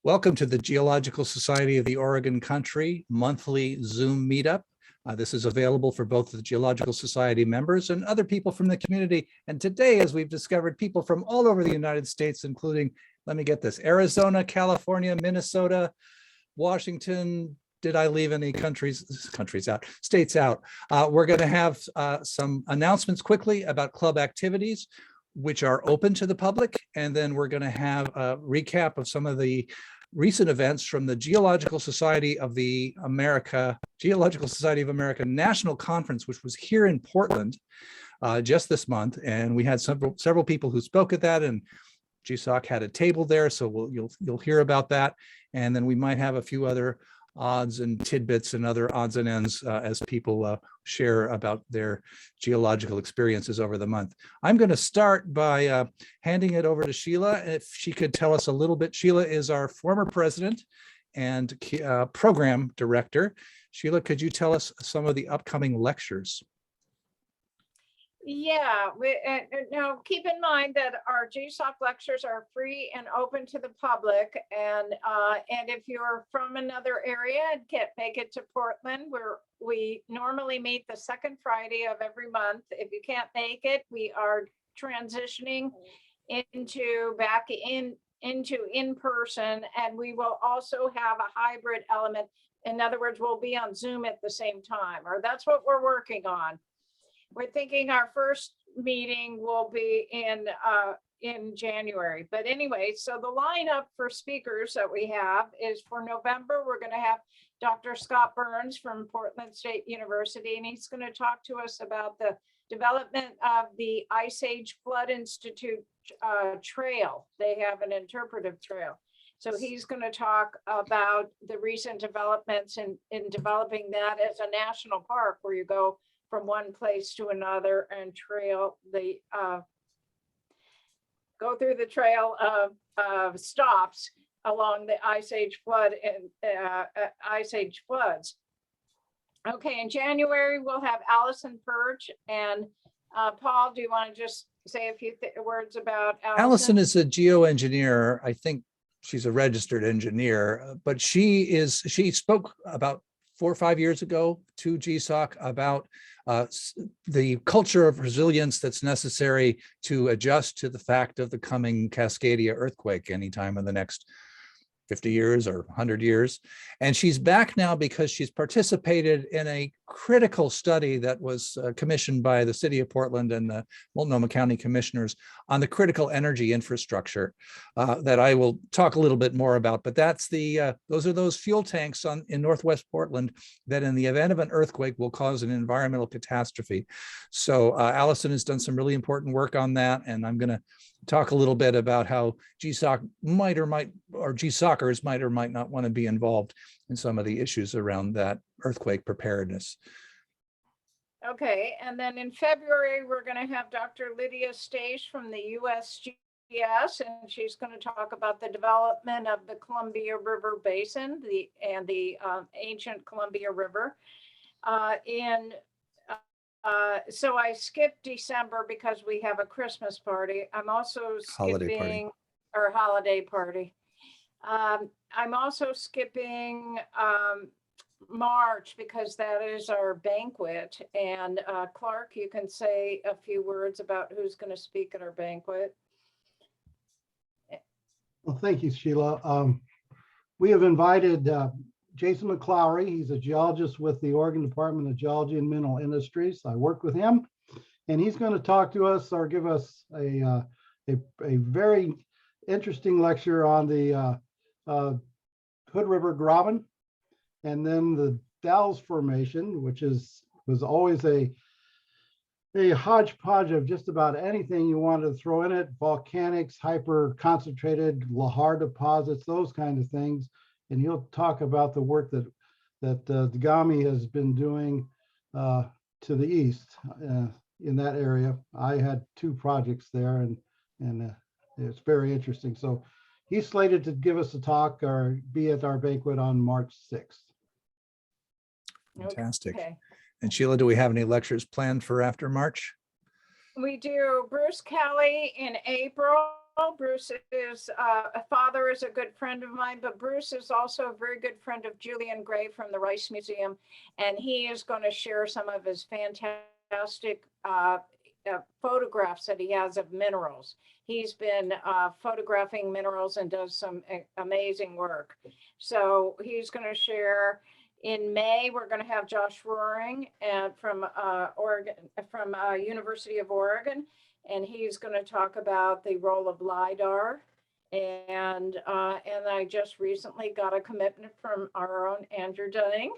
Welcome to the Geological Society of the Oregon Country monthly Zoom meetup. This is available for both the Geological Society members and other people from the community. And today, as we've discovered, people from all over the United States, including, let me get this, Arizona, California, Minnesota, Washington. Did I leave any states out? We're going to have some announcements quickly about club activities, which are open to the public. And then we're going to have a recap of some of the recent events from the Geological Society of America National Conference, which was here in Portland just this month. And we had several people who spoke at that, and GSOC had a table there. So you'll hear about that. And then we might have a few other odds and tidbits and other odds and ends as people share about their geological experiences over the month. I'm going to start by handing it over to Sheila. If she could tell us a little bit. Sheila is our former president and program director. Sheila, could you tell us some of the upcoming lectures? Yeah, now keep in mind that our GSOC lectures are free and open to the public. And if you're from another area and can't make it to Portland, we normally meet the second Friday of every month. If you can't make it, we are transitioning into in-person, and we will also have a hybrid element. In other words, we'll be on Zoom at the same time, or that's what we're working on. We're thinking our first meeting will be in January. But anyway, so the lineup for speakers that we have is for November, we're going to have Dr. Scott Burns from Portland State University, and he's going to talk to us about the development of the Ice Age Flood Institute trail. They have an interpretive trail. So he's going to talk about the recent developments in developing that as a national park, where you go from one place to another and go through the trail of stops along the Ice Age flood and Ice Age floods. Okay, in January, we'll have Allison Perch and Paul, do you want to just say a few words about Allison? Allison is a geoengineer. I think she's a registered engineer, but she spoke about 4 or 5 years ago to GSOC about the culture of resilience that's necessary to adjust to the fact of the coming Cascadia earthquake anytime in the next 50 years or 100 years. And she's back now because she's participated in a critical study that was commissioned by the city of Portland and the Multnomah County commissioners on the critical energy infrastructure that I will talk a little bit more about. But that's those are those fuel tanks in Northwest Portland that in the event of an earthquake will cause an environmental catastrophe. So Allison has done some really important work on that. And I'm going to talk a little bit about how GSOC GSOCers might or might not want to be involved in some of the issues around that earthquake preparedness. Okay, and then in February, we're going to have Dr. Lydia Staish from the USGS, and she's going to talk about the development of the Columbia River Basin, and the ancient Columbia River. So I skipped December because we have a Christmas party. I'm also skipping our holiday party. I'm also skipping March because that is our banquet. And Clark, you can say a few words about who's going to speak at our banquet. Well, thank you, Sheila. We have invited Jason McClowery. He's a geologist with the Oregon Department of Geology and Mineral Industries. I work with him, and he's going to talk to us or give us a very interesting lecture on the Hood River Graben, and then the Dalles Formation, which was always a hodgepodge of just about anything you wanted to throw in it: volcanics, hyper concentrated lahar deposits, those kinds of things. And he'll talk about the work that Dagami has been doing to the east in that area. I had 2 projects there, and it's very interesting. So he's slated to give us a talk or be at our banquet on March 6th. Fantastic. Okay. And Sheila, do we have any lectures planned for after March? We do Bruce Kelly in April, Bruce's father is a good friend of mine, but Bruce is also a very good friend of Julian Gray from the Rice Museum, and he is going to share some of his fantastic photographs that he has of minerals. He's been photographing minerals and does some amazing work. So he's going to share. In May, we're going to have Josh Roaring from Oregon, from University of Oregon, and he's going to talk about the role of LIDAR. And I just recently got a commitment from our own Andrew Dunning,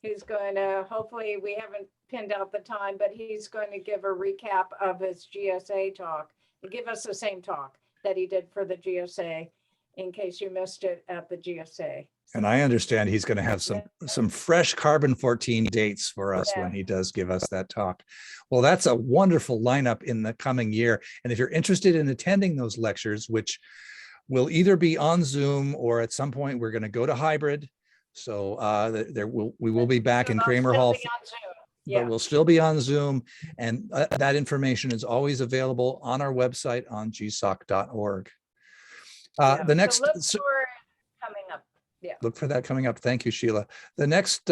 who's going to, hopefully, we haven't pinned out the time, but he's going to give a recap of his GSA talk, give us the same talk that he did for the GSA, in case you missed it at the GSA. And I understand he's going to have some fresh carbon-14 dates for us when he does give us that talk. Well, that's a wonderful lineup in the coming year. And if you're interested in attending those lectures, which will either be on Zoom or at some point we're going to go to hybrid. So we will be back in Kramer Hall, but we'll still be on Zoom. And that information is always available on our website on gsoc.org. The next. So look for it coming up. Yeah. Look for that coming up. Thank you, Sheila. The next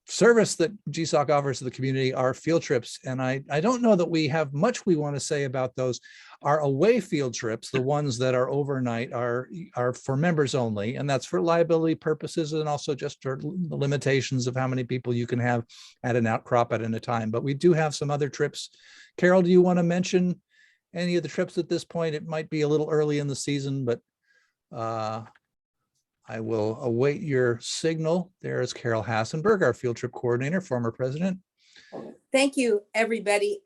service that GSOC offers to the community are field trips. And I don't know that we have much we want to say about those. Our away field trips, the ones that are overnight, are for members only. And that's for liability purposes and also just for the limitations of how many people you can have at an outcrop at a time. But we do have some other trips. Carol, do you want to mention any of the trips at this point? It might be a little early in the season, but I will await your signal. There is Carol Hassenberg, our field trip coordinator, former president. Thank you, everybody.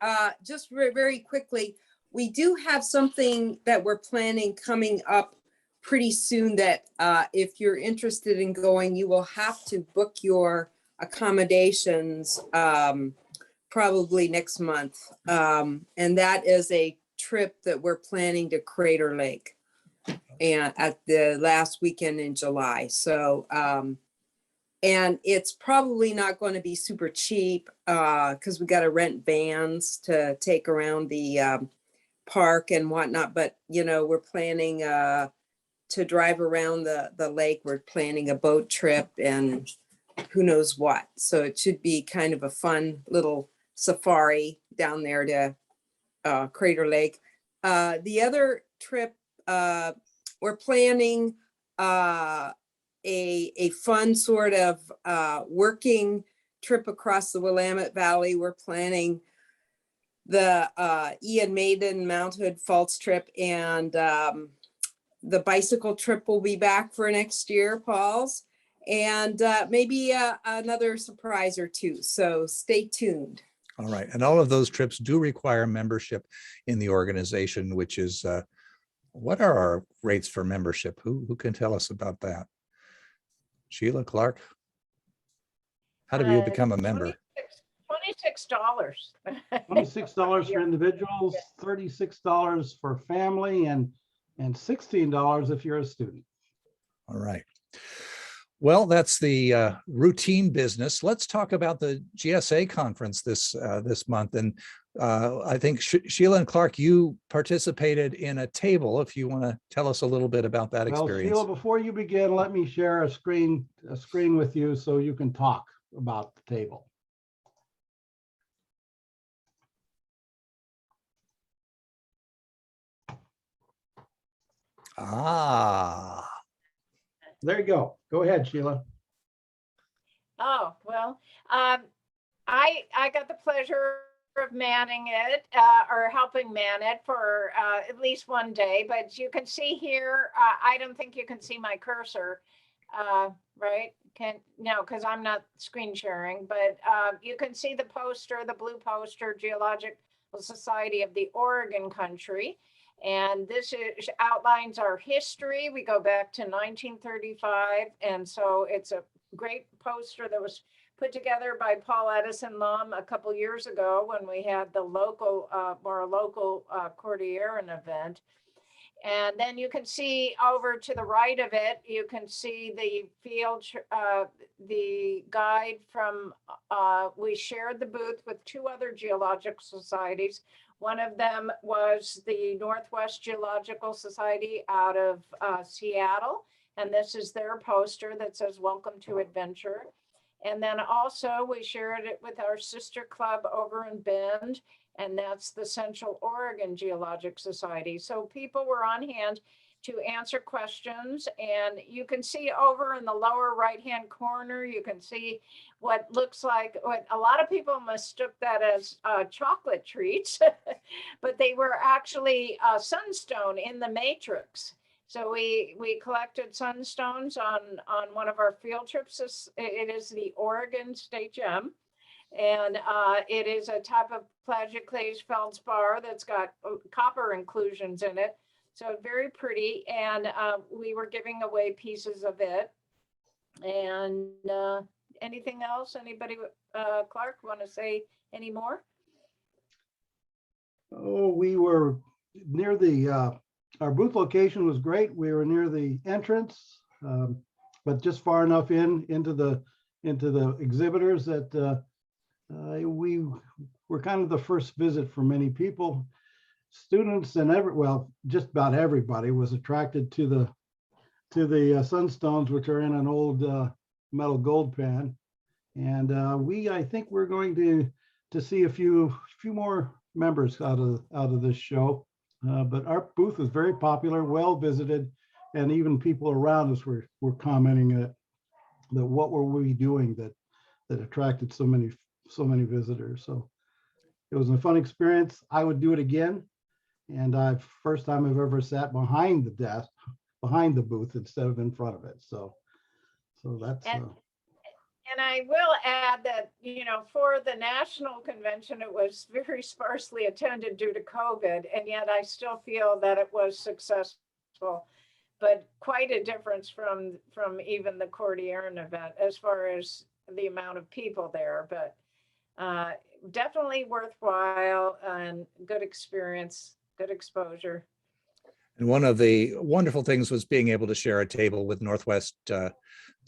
Just very quickly, we do have something that we're planning coming up pretty soon that if you're interested in going, you will have to book your accommodations probably next month. And that is a trip that we're planning to Crater Lake and at the last weekend in July. So, and it's probably not going to be super cheap because we got to rent vans to take around the park and whatnot. But, you know, we're planning to drive around the lake. We're planning a boat trip and who knows what. So it should be kind of a fun little safari down there to Crater Lake. The other trip, we're planning a fun sort of working trip across the Willamette Valley. We're planning the Ian Maiden Mount Hood Falls trip, and the bicycle trip will be back for next year, Paul's, and maybe another surprise or two. So stay tuned. All right. And all of those trips do require membership in the organization, which is what are our rates for membership? Who can tell us about that? Sheila, Clark? How do you become a member? $26. $26 for individuals, $36 for family, and $16 if you're a student. All right. Well, that's the routine business. Let's talk about the GSA conference this month. And I think Sheila and Clark, you participated in a table. If you want to tell us a little bit about that experience. Sheila, before you begin, let me share a screen with you so you can talk about the table. Ah. There you go. Go ahead, Sheila. Oh, well, I got the pleasure of manning it or helping man it for at least one day, but you can see here, I don't think you can see my cursor, right? No, because I'm not screen sharing, but you can see the poster, the blue poster, Geological Society of the Oregon Country. And this outlines our history. We go back to 1935. And so it's a great poster that was put together by Paul Edison Lum a couple years ago when we had the local Cordilleran event. And then you can see over to the right of it, you can see the field, the guide from, we shared the booth with two other geological societies. One of them was the Northwest Geological Society out of Seattle. And this is their poster that says, "Welcome to Adventure." And then also we shared it with our sister club over in Bend, and that's the Central Oregon Geologic Society. So people were on hand to answer questions, and you can see over in the lower right-hand corner, you can see what looks like, what a lot of people mistook that as chocolate treats, but they were actually sunstone in the matrix. So we collected sunstones on one of our field trips. It is the Oregon State Gem. And it is a type of plagioclase feldspar that's got copper inclusions in it. So very pretty. And we were giving away pieces of it. And anything else? Anybody, Clark, want to say any more? Oh, we were near the, our booth location was great. We were near the entrance, but just far enough into the exhibitors that we were kind of the first visit for many people. Students and well, just about everybody was attracted to the sunstones, which are in an old metal gold pan. And I think we're going to see a few more members out of this show. But our booth was very popular, well visited, and even people around us were commenting that what were we doing that attracted so many visitors. So it was a fun experience. I would do it again. And first time I've ever sat behind the desk, behind the booth instead of in front of it. So that's. And I will add that, you know, for the national convention, it was very sparsely attended due to COVID, and yet I still feel that it was successful, but quite a difference from even the Cordilleran event as far as the amount of people there, but definitely worthwhile and good experience, good exposure. And one of the wonderful things was being able to share a table with Northwest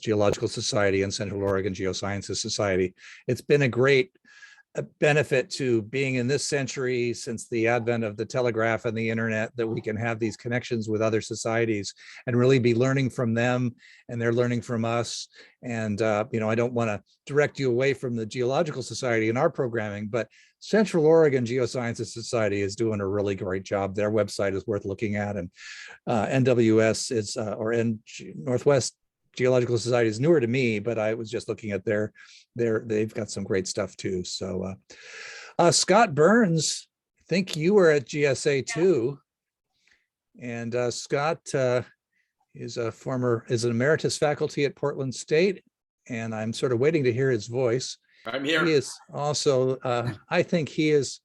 Geological Society and Central Oregon Geosciences Society. It's been a great benefit to being in this century since the advent of the telegraph and the internet, that we can have these connections with other societies and really be learning from them, and they're learning from us. And you know, I don't want to direct you away from the Geological Society in our programming, but Central Oregon Geosciences Society is doing a really great job. Their website is worth looking at, and NWS is Northwest Geological Society is newer to me, but I was just looking at they've got some great stuff too. So Scott Burns, I think you were at GSA too. And Scott is an emeritus faculty at Portland State, and I'm sort of waiting to hear his voice. I'm here. He is also, I think he is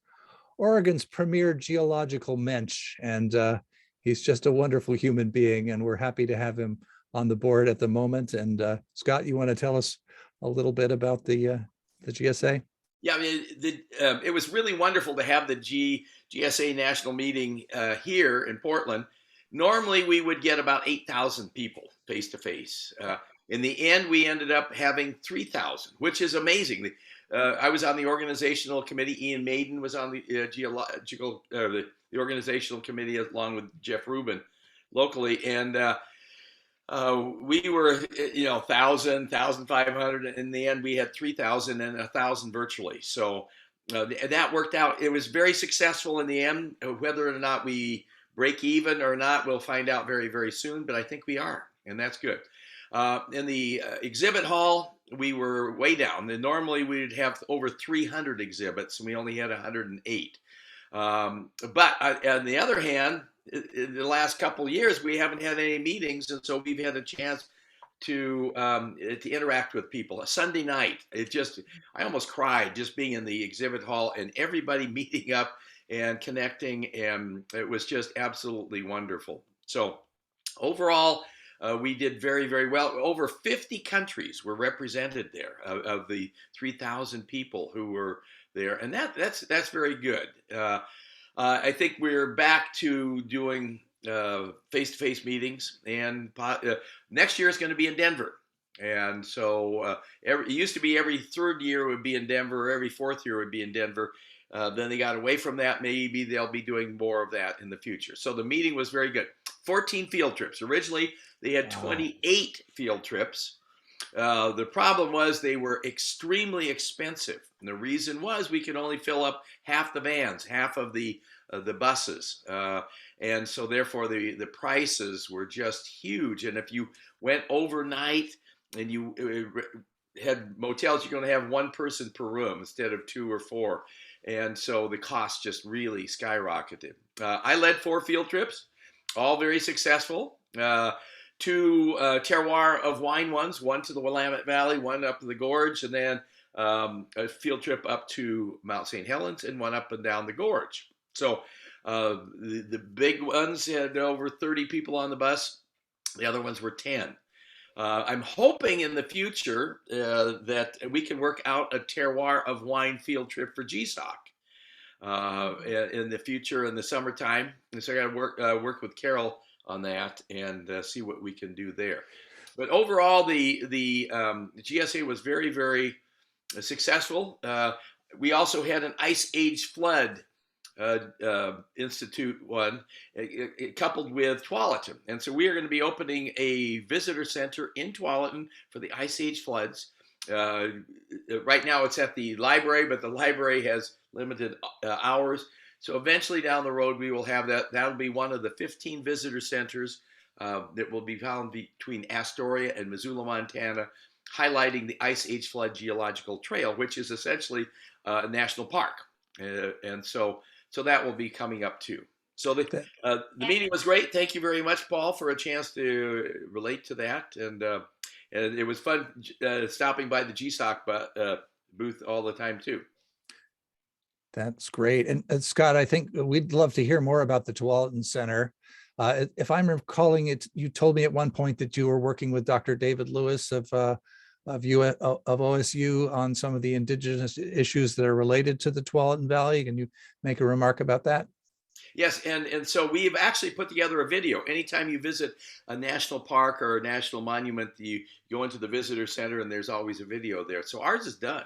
Oregon's premier geological mensch, and he's just a wonderful human being, and we're happy to have him on the board at the moment. And Scott, you want to tell us a little bit about the GSA? Yeah, I mean, it was really wonderful to have the GSA National Meeting here in Portland. Normally, we would get about 8,000 people face to face. In the end, we ended up having 3,000, which is amazing. I was on the organizational committee. Ian Maiden was on the the organizational committee along with Jeff Rubin locally, and we were, 1,000, 1,500. In the end, we had 3,000 and 1,000 virtually. So that worked out. It was very successful in the end. Whether or not we break even or not, we'll find out very, very soon. But I think we are, and that's good. In the exhibit hall, we were way down. Normally, we'd have over 300 exhibits, and we only had 108. But on the other hand, in the last couple of years, we haven't had any meetings, and so we've had a chance to interact with people. A Sunday night, I almost cried just being in the exhibit hall and everybody meeting up and connecting, and it was just absolutely wonderful. So overall, we did very, very well. Over 50 countries were represented there of the 3,000 people who were there, and that's very good. I think we're back to doing face-to-face meetings, and next year is going to be in Denver. And so it used to be every third year would be in Denver, or every fourth year would be in Denver. Then they got away from that. Maybe they'll be doing more of that in the future. So the meeting was very good. 14 field trips. Originally, they had 28 field trips. The problem was they were extremely expensive. And the reason was we could only fill up half the vans, half of the buses. And so therefore the prices were just huge. And if you went overnight and you had motels, you're going to have one person per room instead of 2 or 4. And so the cost just really skyrocketed. I led 4 field trips, all very successful. 2 terroir of wine ones, one to the Willamette Valley, one up the gorge, and then a field trip up to Mount St. Helens and one up and down the gorge. So the big ones had over 30 people on the bus. The other ones were 10. I'm hoping in the future that we can work out a terroir of wine field trip for GSOC in the future in the summertime. And so I got to work with Carol on that and see what we can do there. But overall, the GSA was very, very successful. We also had an Ice Age flood Institute one, coupled with Tualatin. And so we are going to be opening a visitor center in Tualatin for the Ice Age floods. Right now it's at the library, but the library has limited hours. So eventually down the road, we will have that. That'll be one of the 15 visitor centers that will be found between Astoria and Missoula, Montana, highlighting the Ice Age Flood Geological Trail, which is essentially a national park. And so that will be coming up too. So the meeting was great. Thank you very much, Paul, for a chance to relate to that. And it was fun stopping by the GSOC booth all the time too. That's great. And Scott, I think we'd love to hear more about the Tualatin Center. If I'm recalling it, you told me at one point that you were working with Dr. David Lewis of OSU on some of the indigenous issues that are related to the Tualatin Valley. Can you make a remark about that? Yes, and so we've actually put together a video. Anytime you visit a national park or a national monument, you go into the visitor center and there's always a video there. So ours is done.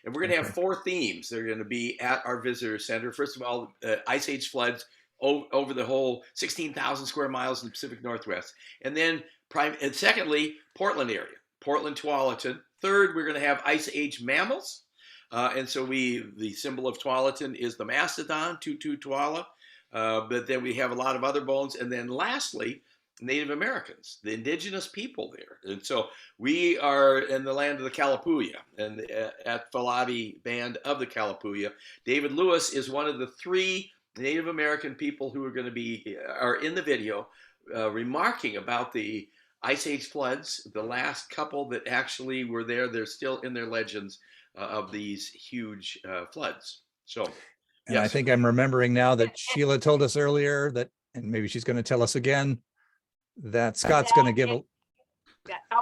And we're going to have 4 themes. They're going to be at our visitor center. First of all, Ice Age floods over the whole 16,000 square miles in the Pacific Northwest. And then, secondly, Portland area, Portland, Tualatin. Third, we're going to have Ice Age mammals. And so the symbol of Tualatin is the mastodon, Tutu Tuala. But then we have a lot of other bones. And then lastly, Native Americans, the indigenous people there. And so we are in the land of the Kalapuya and at Falabi Band of the Kalapuya. David Lewis is one of the 3 Native American people who are in the video remarking about the Ice Age floods, the last couple that actually were there. They're still in their legends of these huge floods. So, and yes. I think I'm remembering now that Sheila told us earlier that, and maybe she's going to tell us again, that Scott's going to give a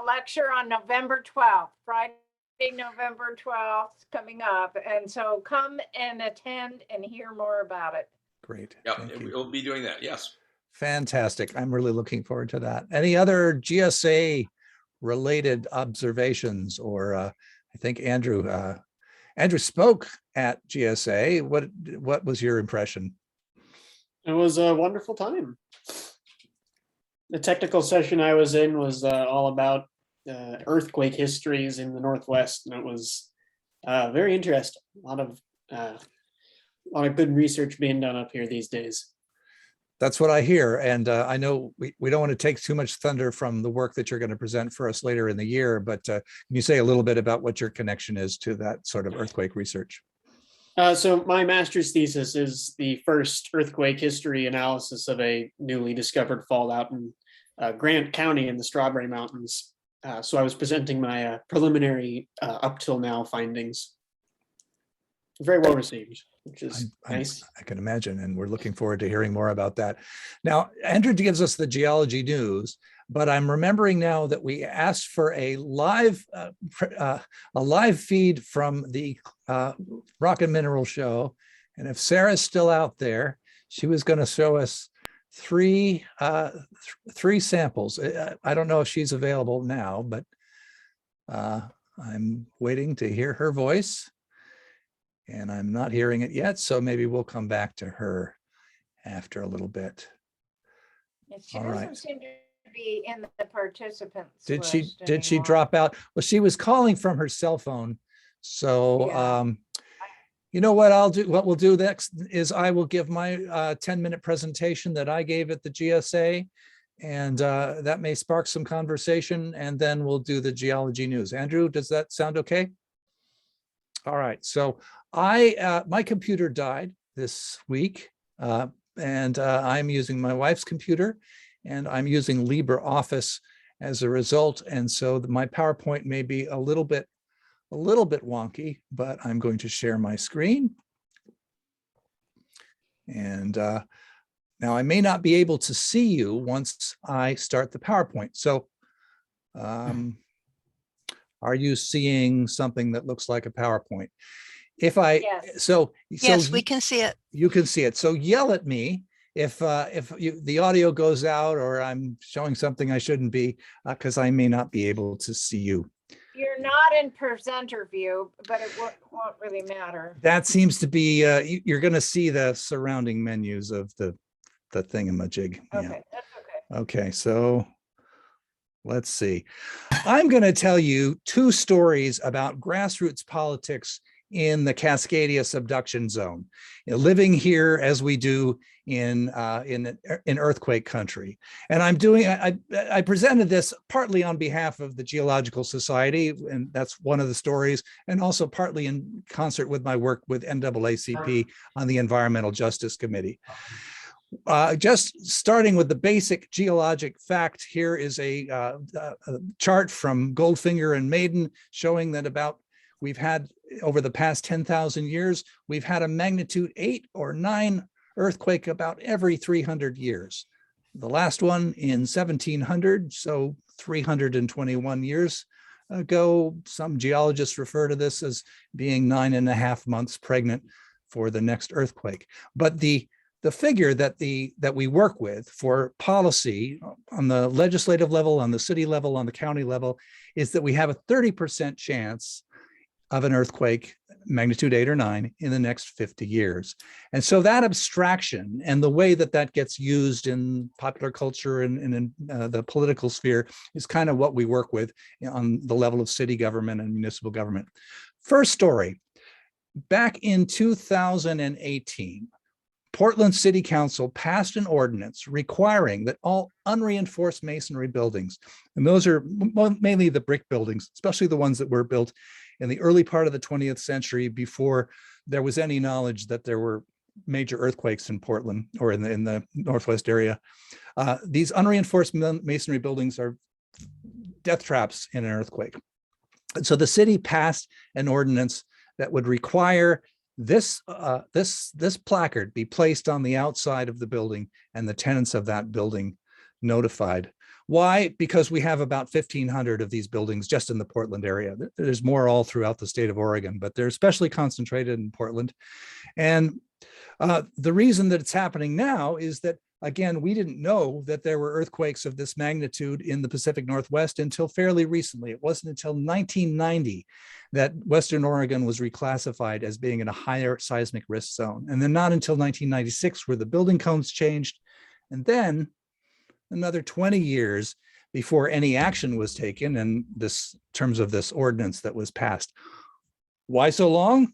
lecture on November 12th, Friday, November 12th coming up. And so come and attend and hear more about it. Great. Yeah, we'll be doing that. Yes. Fantastic. I'm really looking forward to that. Any other GSA related observations? Or I think Andrew spoke at GSA. What was your impression? It was a wonderful time. The technical session I was in was all about earthquake histories in the Northwest, and it was very interesting. A lot of good research being done up here these days. That's what I hear. And I know we don't want to take too much thunder from the work that you're going to present for us later in the year, but can you say a little bit about what your connection is to that sort of earthquake research? So my master's thesis is the first earthquake history analysis of a newly discovered fault out in Grant County in the Strawberry Mountains. So I was presenting my preliminary up till now findings. Very well received, which is nice. I can imagine, and we're looking forward to hearing more about that. Now, Andrew gives us the geology news, but I'm remembering now that we asked for a live feed from the Rock and Mineral Show, and if Sarah's still out there, she was going to show us three samples. I don't know if she's available now, but I'm waiting to hear her voice. And I'm not hearing it yet, so maybe we'll come back to her after a little bit. She All doesn't right. seem to be in the participants Did she list anymore. drop out? Well, she was calling from her cell phone. So Yeah. you know what I'll do, what we'll do next is I will give my 10-minute presentation that I gave at the GSA. And that may spark some conversation, and then we'll do the geology news. Andrew, does that sound okay? All right, so my computer died this week, and I'm using my wife's computer, and I'm using LibreOffice as a result. And so my PowerPoint may be a little bit wonky, but I'm going to share my screen. And now I may not be able to see you once I start the PowerPoint. So are you seeing something that looks like a PowerPoint? If I, Yes. Yes, we can see it. you can see it. So yell at me if the audio goes out or I'm showing something I shouldn't be, because I may not be able to see you. You're not in presenter view, but it won't really matter. That seems to be, you're going to see the surrounding menus of the thingamajig. Okay, Yeah. that's okay. Okay, so let's see. I'm going to tell you two stories about grassroots politics in the Cascadia subduction zone, living here as we do in earthquake country. And I presented this partly on behalf of the Geological Society, and that's one of the stories, and also partly in concert with my work with NAACP on the Environmental Justice Committee. Just starting with the basic geologic fact, here is a chart from Goldfinger and Maiden showing that we've had over the past 10,000 years, we've had a magnitude 8 or 9 earthquake about every 300 years. The last one in 1700, so 321 years ago. Some geologists refer to this as being 9.5 months pregnant for the next earthquake. But the figure that we work with for policy on the legislative level, on the city level, on the county level, is that we have a 30% chance of an earthquake, magnitude 8 or 9, in the next 50 years. And so that abstraction and the way that gets used in popular culture and in the political sphere is kind of what we work with on the level of city government and municipal government. First story, back in 2018, Portland City Council passed an ordinance requiring that all unreinforced masonry buildings, and those are mainly the brick buildings, especially the ones that were built in the early part of the 20th century before there was any knowledge that there were major earthquakes in Portland or in the Northwest area. These unreinforced masonry buildings are death traps in an earthquake. And so the city passed an ordinance that would require this placard be placed on the outside of the building and the tenants of that building notified. Why? Because we have about 1,500 of these buildings just in the Portland area. There's more all throughout the state of Oregon, but they're especially concentrated in Portland. And the reason that it's happening now is that, again, we didn't know that there were earthquakes of this magnitude in the Pacific Northwest until fairly recently. It wasn't until 1990 that Western Oregon was reclassified as being in a higher seismic risk zone. And then not until 1996 where the building codes changed. And then another 20 years before any action was taken in terms of this ordinance that was passed. Why so long?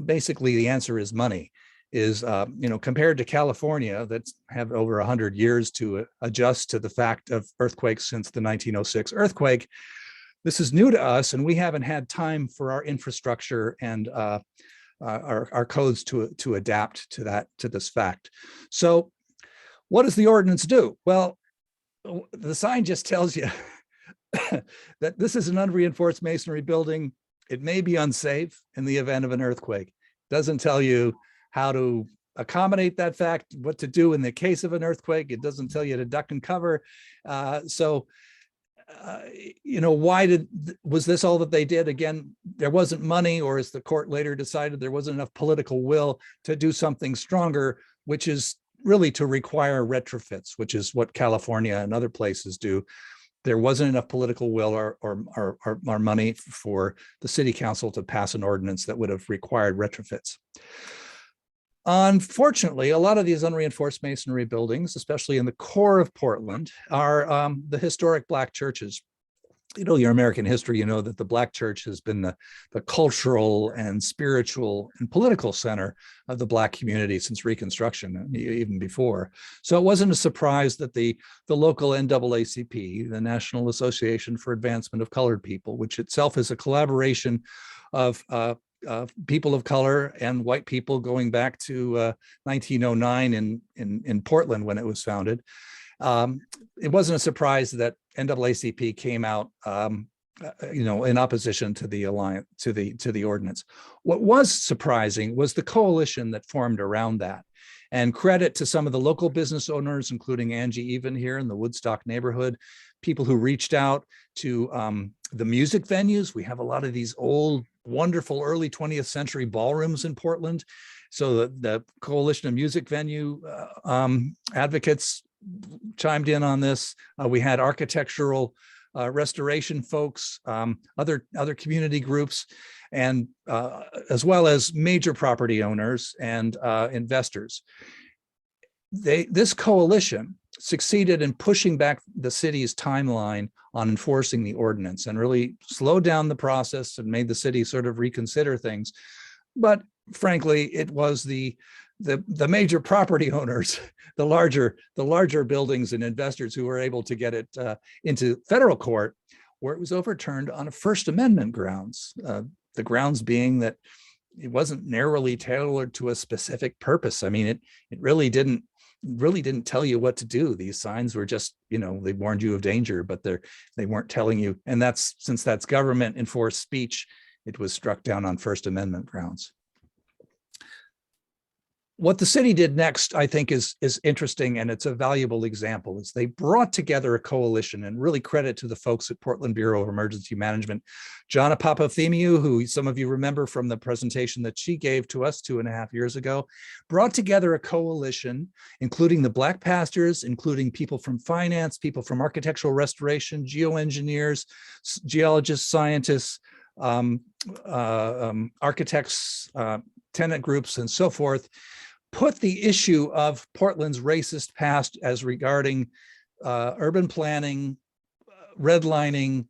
Basically, the answer is money. Compared to California, that's have over 100 years to adjust to the fact of earthquakes since the 1906 earthquake. This is new to us, and we haven't had time for our infrastructure and our codes to adapt to this fact. So what does the ordinance do? Well, the sign just tells you that this is an unreinforced masonry building. It may be unsafe in the event of an earthquake. It doesn't tell you how to accommodate that fact, what to do in the case of an earthquake. It doesn't tell you to duck and cover. Why was this all that they did? Again, there wasn't money, or as the court later decided, there wasn't enough political will to do something stronger, which is really to require retrofits, which is what California and other places do. there wasn't enough political will or money for the city council to pass an ordinance that would have required retrofits. Unfortunately, a lot of these unreinforced masonry buildings, especially in the core of Portland, are the historic Black churches. You know, your American history, you know that the Black church has been the cultural and spiritual and political center of the Black community since Reconstruction, even before. So it wasn't a surprise that the local NAACP, the National Association for Advancement of Colored People, which itself is a collaboration of people of color and white people going back to 1909 in Portland when it was founded. It wasn't a surprise that NAACP came out, in opposition to the alliance, to the ordinance. What was surprising was the coalition that formed around that. And credit to some of the local business owners, including Angie Even here in the Woodstock neighborhood, people who reached out to the music venues. We have a lot of these old, wonderful early 20th century ballrooms in Portland. So the coalition of music venue advocates chimed in on this. We had architectural restoration folks, other community groups, and as well as major property owners and investors. This coalition succeeded in pushing back the city's timeline on enforcing the ordinance and really slowed down the process and made the city sort of reconsider things. But frankly, it was the major property owners, the larger buildings and investors who were able to get it into federal court, where it was overturned on a First Amendment grounds. The grounds being that it wasn't narrowly tailored to a specific purpose. I mean, it really didn't tell you what to do. These signs were just, they warned you of danger, but they weren't telling you. And since that's government enforced speech, it was struck down on First Amendment grounds. What the city did next, I think, is interesting, and it's a valuable example, is they brought together a coalition, and really credit to the folks at Portland Bureau of Emergency Management. Jana Papathemiou, who some of you remember from the presentation that she gave to us 2.5 years ago, brought together a coalition, including the Black pastors, including people from finance, people from architectural restoration, geoengineers, geologists, scientists, architects, tenant groups, and so forth, put the issue of Portland's racist past as regarding urban planning, redlining,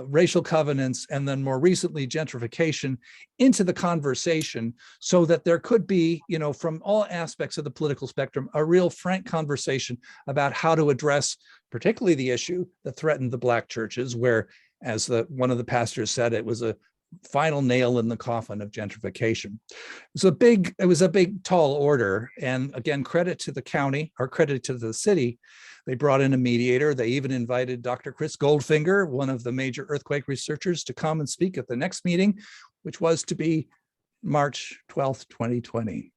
racial covenants, and then more recently gentrification into the conversation, so that there could be, from all aspects of the political spectrum, a real frank conversation about how to address particularly the issue that threatened the Black churches, where, as one of the pastors said, it was a final nail in the coffin of gentrification. It was a big, tall order. And again, credit to the county, or credit to the city. They brought in a mediator. They even invited Dr. Chris Goldfinger, one of the major earthquake researchers, to come and speak at the next meeting, which was to be March 12th, 2020.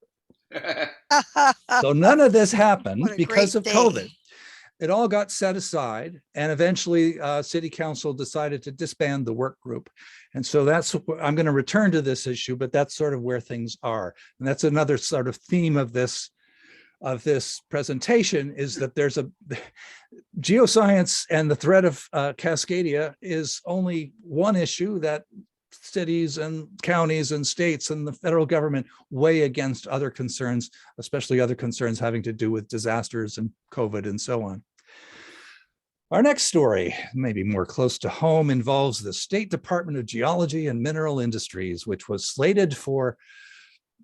So none of this happened because of COVID. It all got set aside, and eventually city council decided to disband the work group. And so I'm going to return to this issue, but that's sort of where things are. And that's another sort of theme of this presentation, is that there's geoscience and the threat of Cascadia is only one issue that cities and counties and states and the federal government weigh against other concerns, especially other concerns having to do with disasters and COVID and so on. Our next story, maybe more close to home, involves the State Department of Geology and Mineral Industries, which was slated for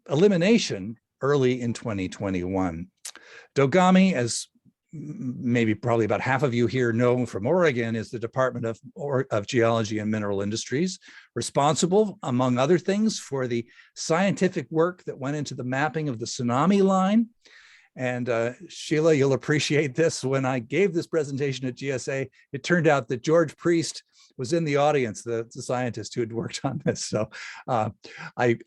elimination early in 2021. DOGAMI, as probably about half of you here know from Oregon, is the Department of Geology and Mineral Industries, responsible, among other things, for the scientific work that went into the mapping of the tsunami line. And Sheila, you'll appreciate this. When I gave this presentation at GSA, it turned out that George Priest was in the audience, the scientist who had worked on this. So I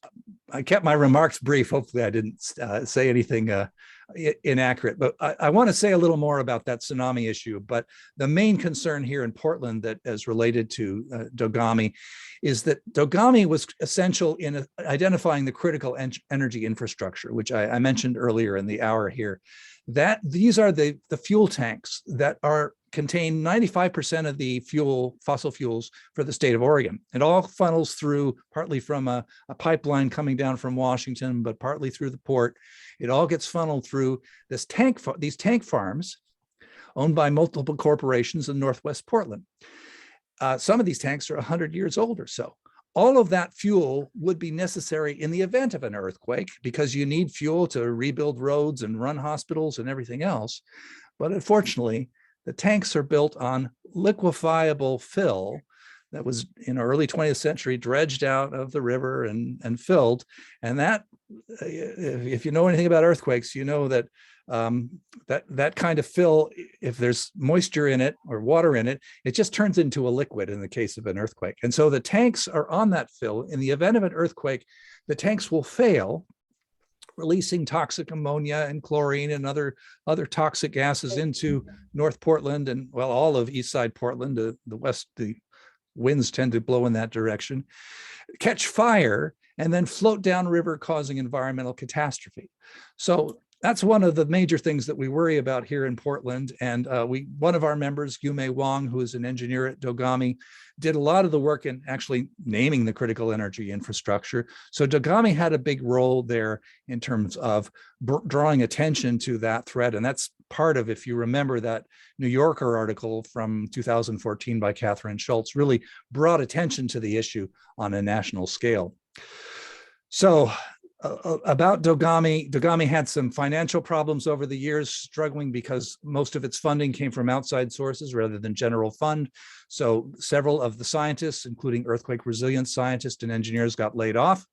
kept my remarks brief. Hopefully I didn't say anything inaccurate, but I want to say a little more about that tsunami issue. But the main concern here in Portland that is related to DOGAMI is that DOGAMI was essential in identifying the critical energy infrastructure, which I mentioned earlier in the hour here. That these are the fuel tanks that are contain 95% of the fossil fuels for the state of Oregon. It all funnels through partly from a pipeline coming down from Washington, but partly through the port. It all gets funneled through these tank farms owned by multiple corporations in Northwest Portland. Some of these tanks are 100 years old or so. All of that fuel would be necessary in the event of an earthquake because you need fuel to rebuild roads and run hospitals and everything else. But unfortunately, the tanks are built on liquefiable fill that was in early 20th century dredged out of the river and filled. And that, if you know anything about earthquakes, you know that that kind of fill, if there's moisture in it or water in it, it just turns into a liquid in the case of an earthquake. And so the tanks are on that fill. In the event of an earthquake, the tanks will fail, releasing toxic ammonia and chlorine and other toxic gases into North Portland and, well, all of East Side Portland. The west, the winds tend to blow in that direction, catch fire, and then float downriver, causing environmental catastrophe. So that's one of the major things that we worry about here in Portland. And one of our members, Yume Wong, who is an engineer at Dogami, did a lot of the work in actually naming the critical energy infrastructure. So Dogami had a big role there in terms of drawing attention to that threat. And that's part of, if you remember, that New Yorker article from 2014 by Catherine Schultz really brought attention to the issue on a national scale. So about Dogami had some financial problems over the years, struggling because most of its funding came from outside sources rather than general fund. So several of the scientists, including earthquake resilience scientists and engineers, got laid off.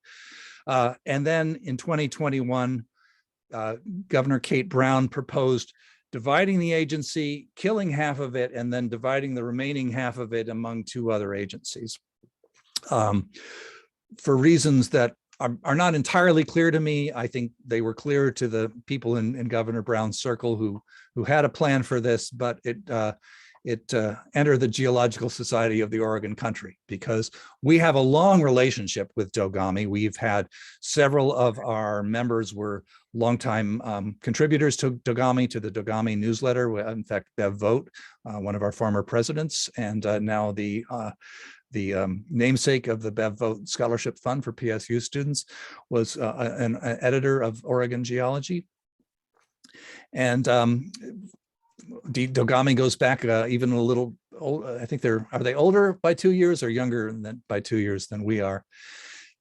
And then in 2021, Governor Kate Brown proposed dividing the agency, killing half of it, and then dividing the remaining half of it among two other agencies. For reasons that are not entirely clear to me. I think they were clear to the people in Governor Brown's circle who had a plan for this, but it entered the Geological Society of the Oregon Country because we have a long relationship with Dogami. We've had several of our members were longtime contributors to the Dogami newsletter. In fact, Bev Vogt, one of our former presidents, and now the namesake of the Bev Vogt Scholarship Fund for PSU students, was an editor of Oregon Geology. And Dogami goes back even a little old. I think are they older by 2 years or younger by 2 years than we are?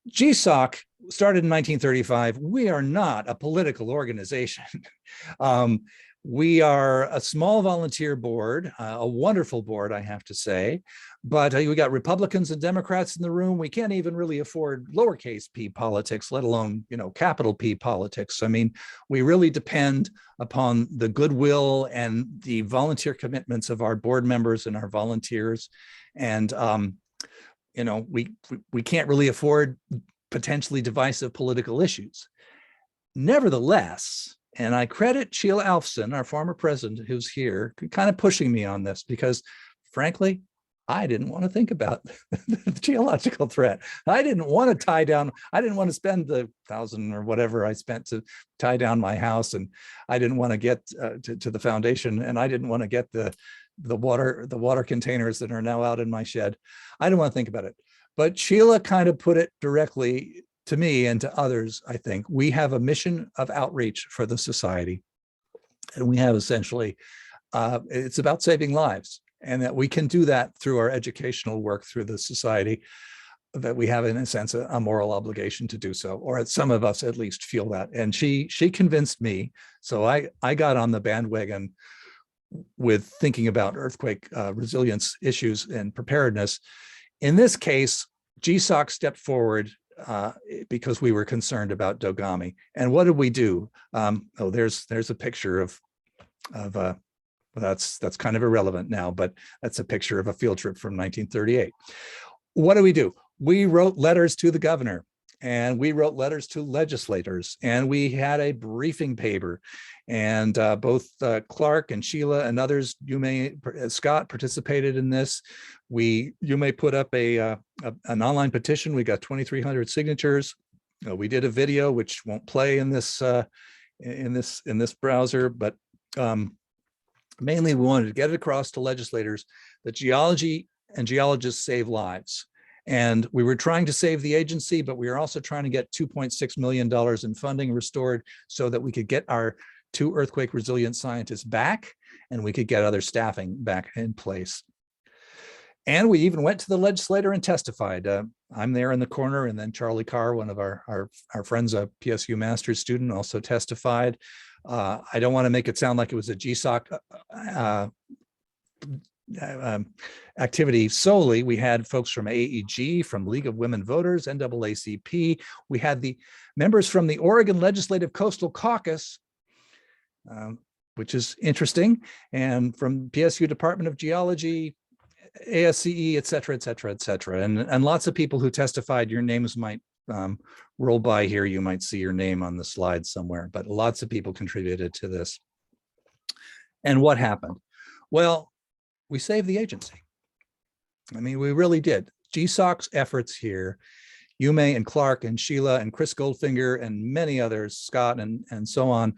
GSOC started in 1935. We are not a political organization. We are a small volunteer board, a wonderful board, I have to say, but we got Republicans and Democrats in the room. We can't even really afford lowercase p politics, let alone, capital P politics. I mean, we really depend upon the goodwill and the volunteer commitments of our board members and our volunteers. And, we can't really afford potentially divisive political issues. Nevertheless, and I credit Sheila Alfson, our former president, who's here, kind of pushing me on this because, frankly, I didn't want to think about the geological threat. I didn't want to tie down. I didn't want to spend the $1,000 or whatever I spent to tie down my house, and I didn't want to get to the foundation, and I didn't want to get the water containers that are now out in my shed. I didn't want to think about it, but Sheila kind of put it directly to me and to others. I think we have a mission of outreach for the society, and we have essentially, it's about saving lives, and that we can do that through our educational work through the society, that we have, in a sense, a moral obligation to do so, or some of us at least feel that. And she convinced me, so I got on the bandwagon with thinking about earthquake resilience issues and preparedness. In this case, GSOC stepped forward because we were concerned about Dogami. And what did we do? There's a picture of that's kind of irrelevant now, but that's a picture of a field trip from 1938. What do? We wrote letters to the governor, and we wrote letters to legislators, and we had a briefing paper, and both Clark and Sheila and others, Scott participated in this. Yume put up an online petition. We got 2,300 signatures. We did a video which won't play in this browser, but Mainly, we wanted to get it across to legislators that geology and geologists save lives. And we were trying to save the agency, but we were also trying to get $2.6 million in funding restored so that we could get our 2 earthquake resilient scientists back and we could get other staffing back in place. And we even went to the legislator and testified. I'm there in the corner, and then Charlie Carr, one of our friends, a PSU master's student, also testified. I don't want to make it sound like it was a GSOC activity solely. We had folks from AEG, from League of Women Voters, NAACP. We had the members from the Oregon Legislative Coastal Caucus, which is interesting, and from PSU Department of Geology, ASCE, et cetera, et cetera, et cetera. And lots of people who testified. Your names might roll by here. You might see your name on the slide somewhere, but lots of people contributed to this. And what happened? Well, we saved the agency. I mean, we really did. GSOC's efforts here, Yume and Clark and Sheila and Chris Goldfinger and many others, Scott and so on,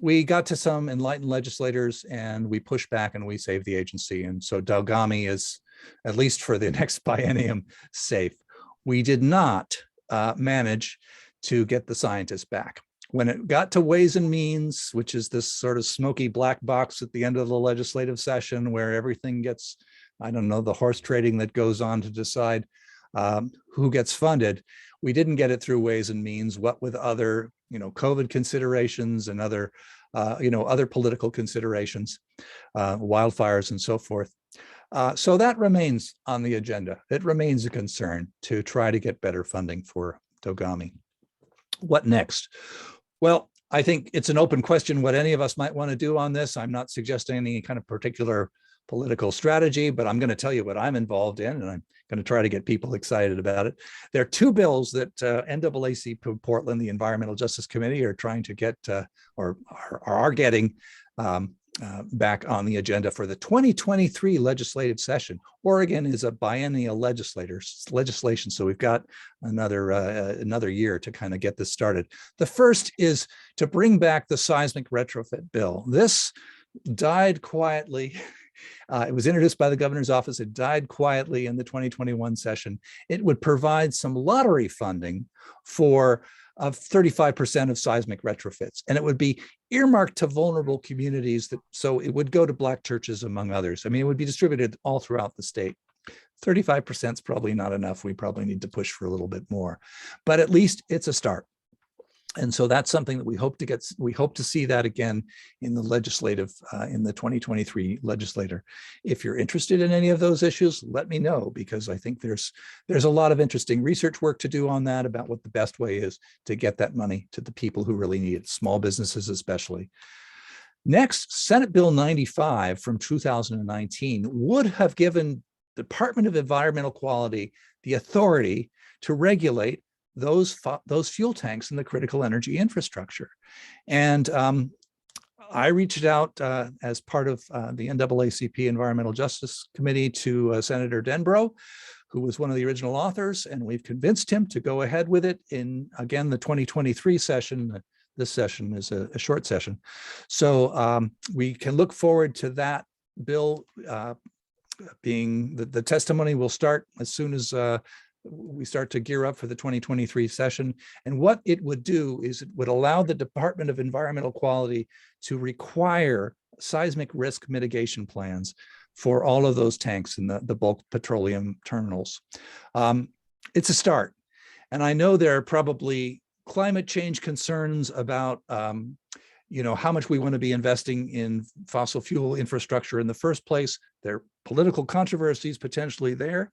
we got to some enlightened legislators and we pushed back and we saved the agency. And so Daugami is, at least for the next biennium, safe. We did not manage to get the scientists back. When it got to Ways and Means, which is this sort of smoky black box at the end of the legislative session where everything gets, I don't know, the horse trading that goes on to decide who gets funded, we didn't get it through Ways and Means, what with other, COVID considerations and other, other political considerations, wildfires and so forth. So that remains on the agenda. It remains a concern to try to get better funding for Daugami. What next? Well, I think it's an open question what any of us might want to do on this. I'm not suggesting any kind of particular political strategy, but I'm going to tell you what I'm involved in, and I'm going to try to get people excited about it. There are 2 bills that NAACP Portland, the Environmental Justice Committee, are trying to get or are getting back on the agenda for the 2023 legislative session. Oregon is a biennial legislation, so we've got another year to kind of get this started. The first is to bring back the seismic retrofit bill. This died quietly. It was introduced by the governor's office. It died quietly in the 2021 session. It would provide some lottery funding for 35% of seismic retrofits, and it would be earmarked to vulnerable communities. So it would go to Black churches, among others. I mean, it would be distributed all throughout the state. 35% is probably not enough. We probably need to push for a little bit more, but at least it's a start. And so that's something that we hope to get. We hope to see that again in the legislative, in the 2023 legislature. If you're interested in any of those issues, let me know, because I think there's a lot of interesting research work to do on that about what the best way is to get that money to the people who really need it, small businesses especially. Next, Senate Bill 95 from 2019 would have given the Department of Environmental Quality the authority to regulate those fuel tanks in the critical energy infrastructure. And I reached out as part of the NAACP Environmental Justice Committee to Senator Denbrough, who was one of the original authors, and we've convinced him to go ahead with it in, again, the 2023 session. This session is a short session. So we can look forward to that bill being, the testimony will start as soon as we start to gear up for the 2023 session. And what it would do is it would allow the Department of Environmental Quality to require seismic risk mitigation plans for all of those tanks in the bulk petroleum terminals. It's a start. And I know there are probably climate change concerns about how much we want to be investing in fossil fuel infrastructure in the first place. There are political controversies potentially there.